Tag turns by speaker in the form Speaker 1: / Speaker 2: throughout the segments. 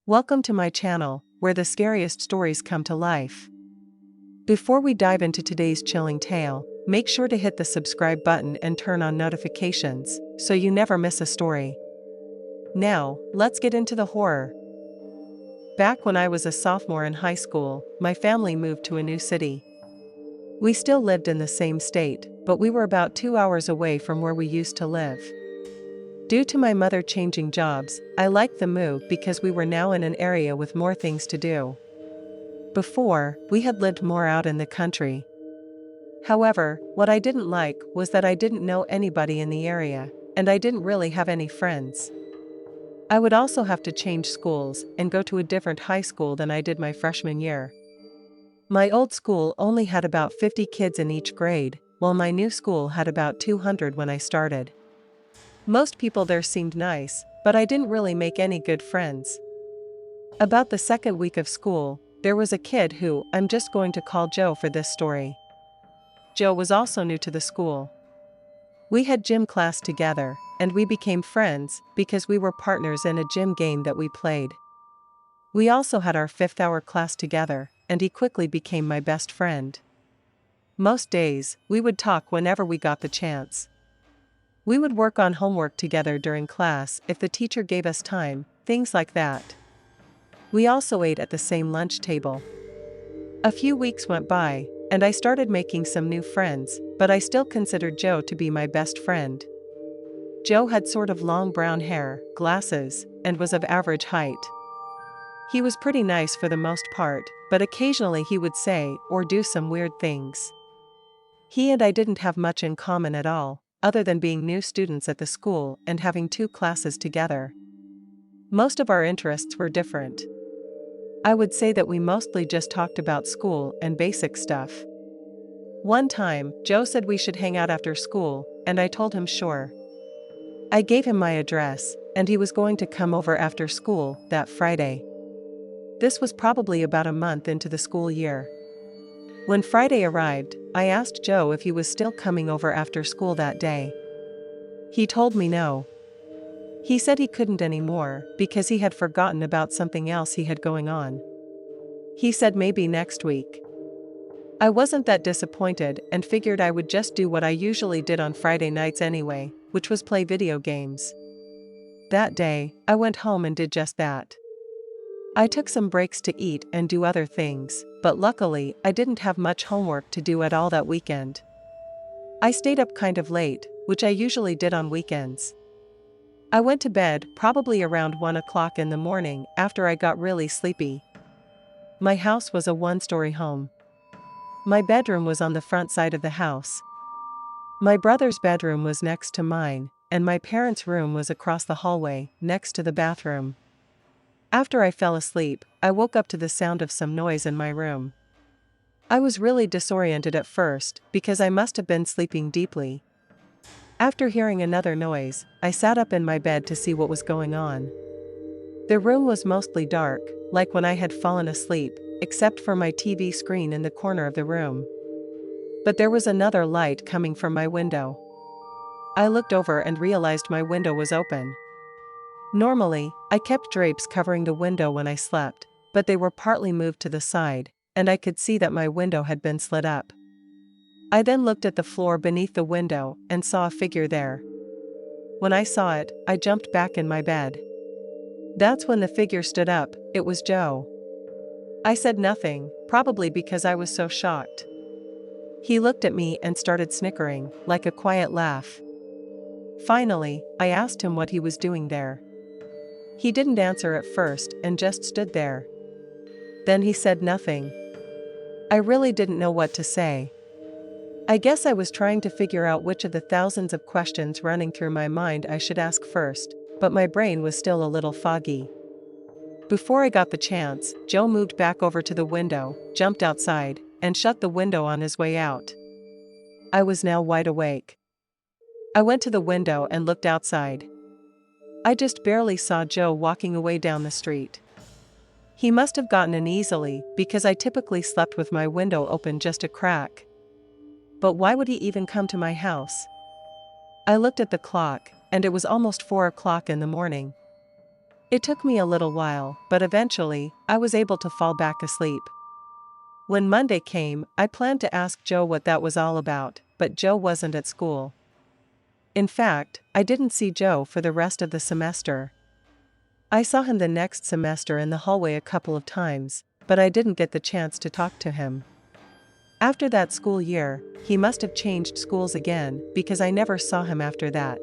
Speaker 1: Welcome to my channel, where the scariest stories come to life. Before we dive into today's chilling tale, make sure to hit the subscribe button and turn on notifications, so you never miss a story. Now, let's get into the horror. Back when I was a sophomore in high school, my family moved to a new city. We still lived in the same state, but we were about 2 hours away from where we used to live. Due to my mother changing jobs, I liked the move because we were now in an area with more things to do. Before, we had lived more out in the country. However, what I didn't like was that I didn't know anybody in the area, and I didn't really have any friends. I would also have to change schools and go to a different high school than I did my freshman year. My old school only had about 50 kids in each grade, while my new school had about 200 when I started. Most people there seemed nice, but I didn't really make any good friends. About the second week of school, there was a kid who I'm just going to call Joe for this story. Joe was also new to the school. We had gym class together, and we became friends because we were partners in a gym game that we played. We also had our 5th hour class together, and he quickly became my best friend. Most days, we would talk whenever we got the chance. We would work on homework together during class if the teacher gave us time, things like that. We also ate at the same lunch table. A few weeks went by, and I started making some new friends, but I still considered Joe to be my best friend. Joe had sort of long brown hair, glasses, and was of average height. He was pretty nice for the most part, but occasionally he would say or do some weird things. He and I didn't have much in common at all, other than being new students at the school and having 2 classes together. Most of our interests were different. I would say that we mostly just talked about school and basic stuff. One time, Joe said we should hang out after school, and I told him sure. I gave him my address, and he was going to come over after school that Friday. This was probably about a month into the school year. When Friday arrived, I asked Joe if he was still coming over after school that day. He told me no. He said he couldn't anymore because he had forgotten about something else he had going on. He said maybe next week. I wasn't that disappointed and figured I would just do what I usually did on Friday nights anyway, which was play video games. That day, I went home and did just that. I took some breaks to eat and do other things, but luckily I didn't have much homework to do at all that weekend. I stayed up kind of late, which I usually did on weekends. I went to bed probably around 1 o'clock in the morning after I got really sleepy. My house was a 1-story home. My bedroom was on the front side of the house. My brother's bedroom was next to mine, and my parents' room was across the hallway, next to the bathroom. After I fell asleep, I woke up to the sound of some noise in my room. I was really disoriented at first because I must have been sleeping deeply. After hearing another noise, I sat up in my bed to see what was going on. The room was mostly dark, like when I had fallen asleep, except for my TV screen in the corner of the room. But there was another light coming from my window. I looked over and realized my window was open. Normally, I kept drapes covering the window when I slept, but they were partly moved to the side, and I could see that my window had been slid up. I then looked at the floor beneath the window and saw a figure there. When I saw it, I jumped back in my bed. That's when the figure stood up. It was Joe. I said nothing, probably because I was so shocked. He looked at me and started snickering, like a quiet laugh. Finally, I asked him what he was doing there. He didn't answer at first and just stood there. Then he said nothing. I really didn't know what to say. I guess I was trying to figure out which of the thousands of questions running through my mind I should ask first, but my brain was still a little foggy. Before I got the chance, Joe moved back over to the window, jumped outside, and shut the window on his way out. I was now wide awake. I went to the window and looked outside. I just barely saw Joe walking away down the street. He must have gotten in easily because I typically slept with my window open just a crack. But why would he even come to my house? I looked at the clock, and it was almost 4 o'clock in the morning. It took me a little while, but eventually, I was able to fall back asleep. When Monday came, I planned to ask Joe what that was all about, but Joe wasn't at school. In fact, I didn't see Joe for the rest of the semester. I saw him the next semester in the hallway a couple of times, but I didn't get the chance to talk to him. After that school year, he must have changed schools again because I never saw him after that.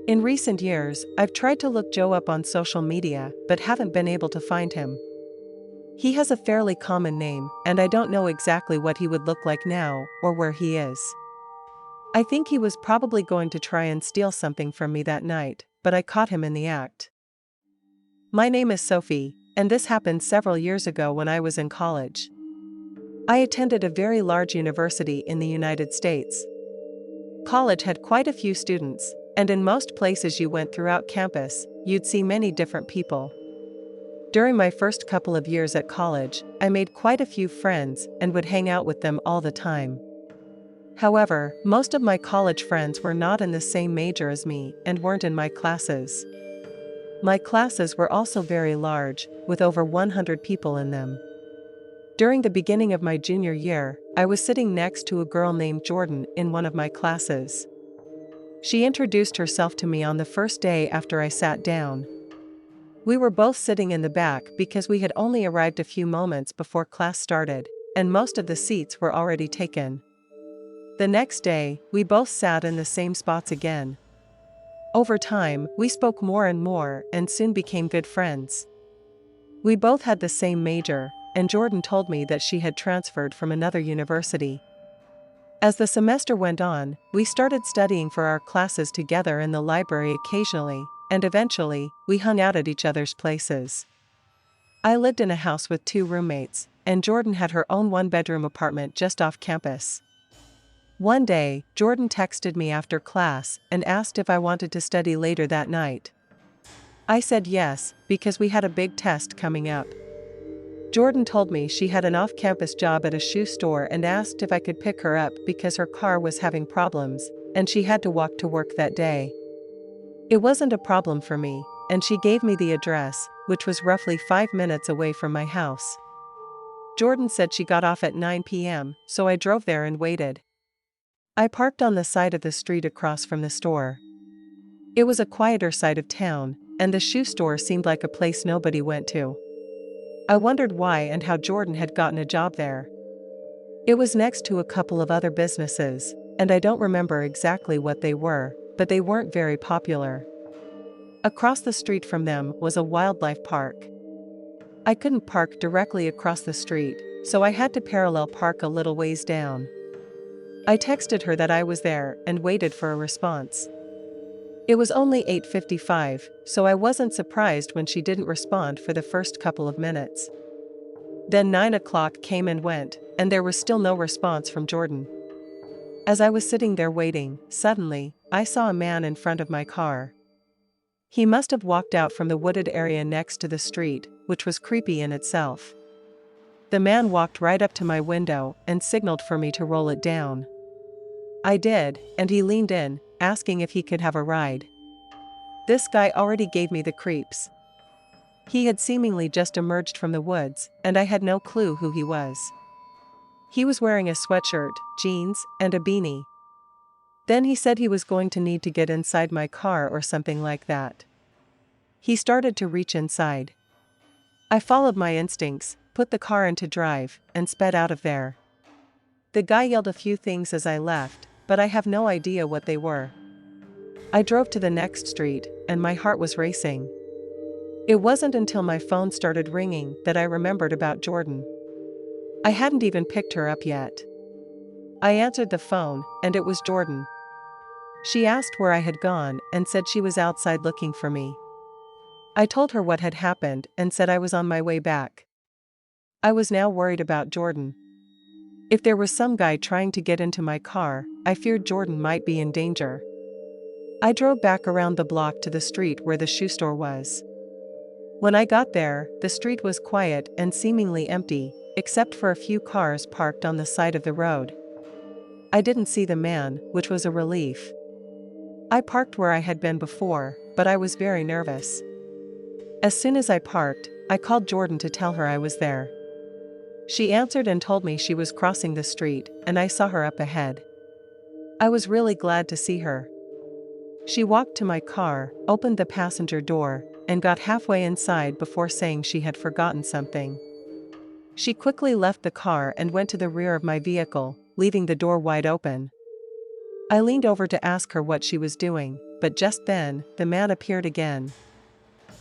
Speaker 1: In recent years, I've tried to look Joe up on social media but haven't been able to find him. He has a fairly common name, and I don't know exactly what he would look like now or where he is. I think he was probably going to try and steal something from me that night, but I caught him in the act. My name is Sophie, and this happened several years ago when I was in college. I attended a very large university in the United States. College had quite a few students, and in most places you went throughout campus, you'd see many different people. During my first couple of years at college, I made quite a few friends and would hang out with them all the time. However, most of my college friends were not in the same major as me and weren't in my classes. My classes were also very large, with over 100 people in them. During the beginning of my junior year, I was sitting next to a girl named Jordan in one of my classes. She introduced herself to me on the first day after I sat down. We were both sitting in the back because we had only arrived a few moments before class started, and most of the seats were already taken. The next day, we both sat in the same spots again. Over time, we spoke more and more and soon became good friends. We both had the same major, and Jordan told me that she had transferred from another university. As the semester went on, we started studying for our classes together in the library occasionally, and eventually, we hung out at each other's places. I lived in a house with 2 roommates, and Jordan had her own 1-bedroom apartment just off campus. One day, Jordan texted me after class and asked if I wanted to study later that night. I said yes, because we had a big test coming up. Jordan told me she had an off-campus job at a shoe store and asked if I could pick her up because her car was having problems, and she had to walk to work that day. It wasn't a problem for me, and she gave me the address, which was roughly 5 minutes away from my house. Jordan said she got off at 9 p.m., so I drove there and waited. I parked on the side of the street across from the store. It was a quieter side of town, and the shoe store seemed like a place nobody went to. I wondered why and how Jordan had gotten a job there. It was next to a couple of other businesses, and I don't remember exactly what they were, but they weren't very popular. Across the street from them was a wildlife park. I couldn't park directly across the street, so I had to parallel park a little ways down. I texted her that I was there and waited for a response. It was only 8:55, so I wasn't surprised when she didn't respond for the first couple of minutes. Then 9 o'clock came and went, and there was still no response from Jordan. As I was sitting there waiting, suddenly, I saw a man in front of my car. He must have walked out from the wooded area next to the street, which was creepy in itself. The man walked right up to my window and signaled for me to roll it down. I did, and he leaned in, asking if he could have a ride. This guy already gave me the creeps. He had seemingly just emerged from the woods, and I had no clue who he was. He was wearing a sweatshirt, jeans, and a beanie. Then he said he was going to need to get inside my car or something like that. He started to reach inside. I followed my instincts, put the car into drive, and sped out of there. The guy yelled a few things as I left, but I have no idea what they were. I drove to the next street, and my heart was racing. It wasn't until my phone started ringing that I remembered about Jordan. I hadn't even picked her up yet. I answered the phone, and it was Jordan. She asked where I had gone and said she was outside looking for me. I told her what had happened and said I was on my way back. I was now worried about Jordan. If there was some guy trying to get into my car, I feared Jordan might be in danger. I drove back around the block to the street where the shoe store was. When I got there, the street was quiet and seemingly empty, except for a few cars parked on the side of the road. I didn't see the man, which was a relief. I parked where I had been before, but I was very nervous. As soon as I parked, I called Jordan to tell her I was there. She answered and told me she was crossing the street, and I saw her up ahead. I was really glad to see her. She walked to my car, opened the passenger door, and got halfway inside before saying she had forgotten something. She quickly left the car and went to the rear of my vehicle, leaving the door wide open. I leaned over to ask her what she was doing, but just then, the man appeared again.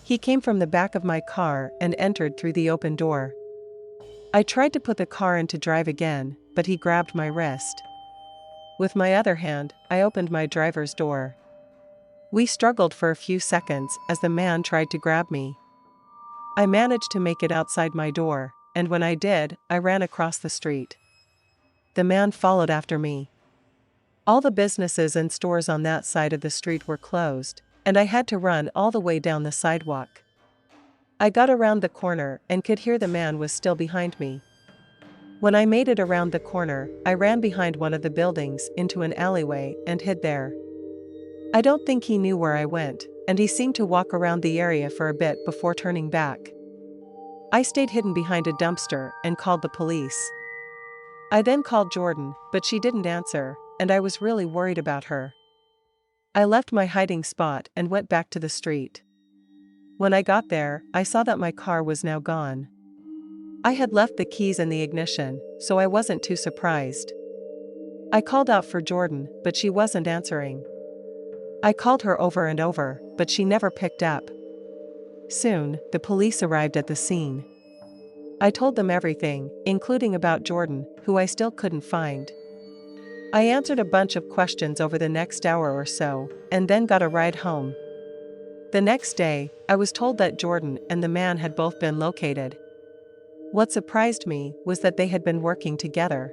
Speaker 1: He came from the back of my car and entered through the open door. I tried to put the car into drive again, but he grabbed my wrist. With my other hand, I opened my driver's door. We struggled for a few seconds as the man tried to grab me. I managed to make it outside my door, and when I did, I ran across the street. The man followed after me. All the businesses and stores on that side of the street were closed, and I had to run all the way down the sidewalk. I got around the corner and could hear the man was still behind me. When I made it around the corner, I ran behind one of the buildings into an alleyway and hid there. I don't think he knew where I went, and he seemed to walk around the area for a bit before turning back. I stayed hidden behind a dumpster and called the police. I then called Jordan, but she didn't answer, and I was really worried about her. I left my hiding spot and went back to the street. When I got there, I saw that my car was now gone. I had left the keys in the ignition, so I wasn't too surprised. I called out for Jordan, but she wasn't answering. I called her over and over, but she never picked up. Soon, the police arrived at the scene. I told them everything, including about Jordan, who I still couldn't find. I answered a bunch of questions over the next hour or so, and then got a ride home. The next day, I was told that Jordan and the man had both been located. What surprised me was that they had been working together.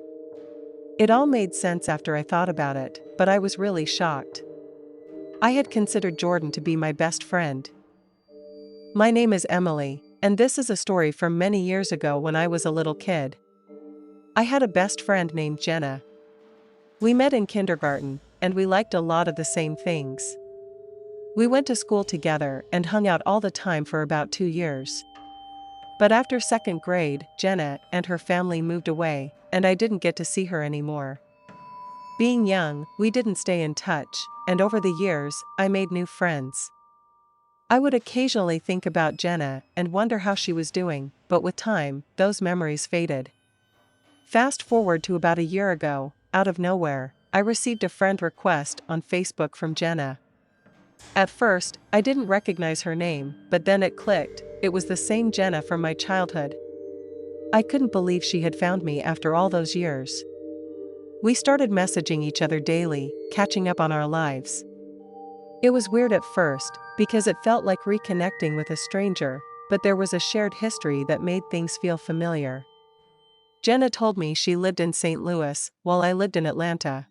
Speaker 1: It all made sense after I thought about it, but I was really shocked. I had considered Jordan to be my best friend. My name is Emily, and this is a story from many years ago when I was a little kid. I had a best friend named Jenna. We met in kindergarten, and we liked a lot of the same things. We went to school together and hung out all the time for about 2 years. But after second grade, Jenna and her family moved away, and I didn't get to see her anymore. Being young, we didn't stay in touch, and over the years, I made new friends. I would occasionally think about Jenna and wonder how she was doing, but with time, those memories faded. Fast forward to about a year ago, out of nowhere, I received a friend request on Facebook from Jenna. At first, I didn't recognize her name, but then it clicked, it was the same Jenna from my childhood. I couldn't believe she had found me after all those years. We started messaging each other daily, catching up on our lives. It was weird at first, because it felt like reconnecting with a stranger, but there was a shared history that made things feel familiar. Jenna told me she lived in St. Louis, while I lived in Atlanta.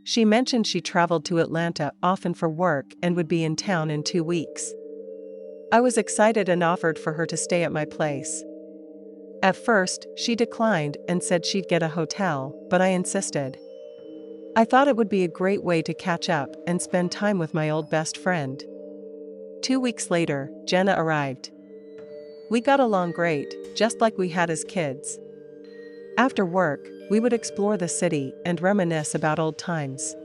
Speaker 1: She mentioned she traveled to Atlanta often for work and would be in town in 2 weeks. I was excited and offered for her to stay at my place. At first, she declined and said she'd get a hotel, but I insisted. I thought it would be a great way to catch up and spend time with my old best friend. 2 weeks later, Jenna arrived. We got along great, just like we had as kids. After work, we would explore the city and reminisce about old times.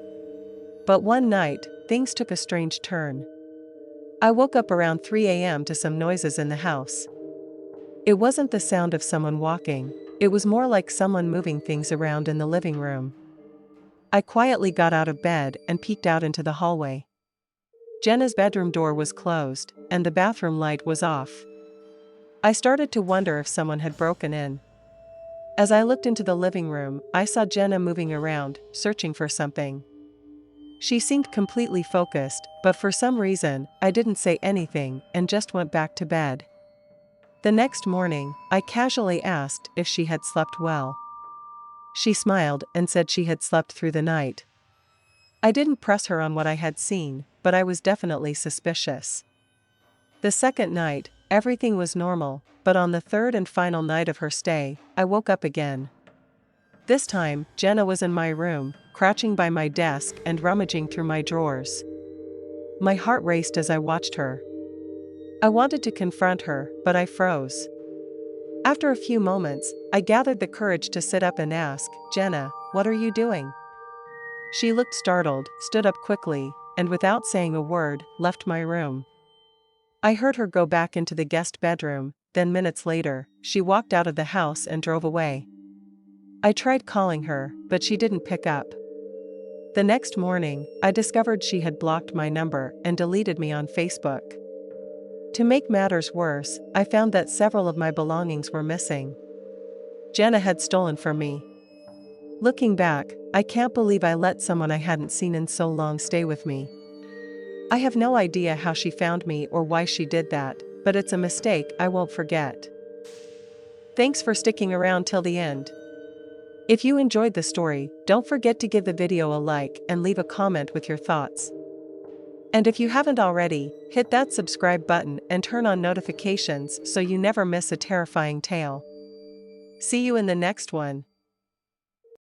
Speaker 1: But one night, things took a strange turn. I woke up around 3 a.m. to some noises in the house. It wasn't the sound of someone walking, it was more like someone moving things around in the living room. I quietly got out of bed and peeked out into the hallway. Jenna's bedroom door was closed, and the bathroom light was off. I started to wonder if someone had broken in. As I looked into the living room, I saw Jenna moving around, searching for something. She seemed completely focused, but for some reason, I didn't say anything and just went back to bed. The next morning, I casually asked if she had slept well. She smiled and said she had slept through the night. I didn't press her on what I had seen, but I was definitely suspicious. The second night, everything was normal, but on the third and final night of her stay, I woke up again. This time, Jenna was in my room, crouching by my desk and rummaging through my drawers. My heart raced as I watched her. I wanted to confront her, but I froze. After a few moments, I gathered the courage to sit up and ask, "Jenna, what are you doing?" She looked startled, stood up quickly, and without saying a word, left my room. I heard her go back into the guest bedroom, then minutes later, she walked out of the house and drove away. I tried calling her, but she didn't pick up. The next morning, I discovered she had blocked my number and deleted me on Facebook. To make matters worse, I found that several of my belongings were missing. Jenna had stolen from me. Looking back, I can't believe I let someone I hadn't seen in so long stay with me. I have no idea how she found me or why she did that, but it's a mistake I won't forget. Thanks for sticking around till the end. If you enjoyed the story, don't forget to give the video a like and leave a comment with your thoughts. And if you haven't already, hit that subscribe button and turn on notifications so you never miss a terrifying tale. See you in the next one.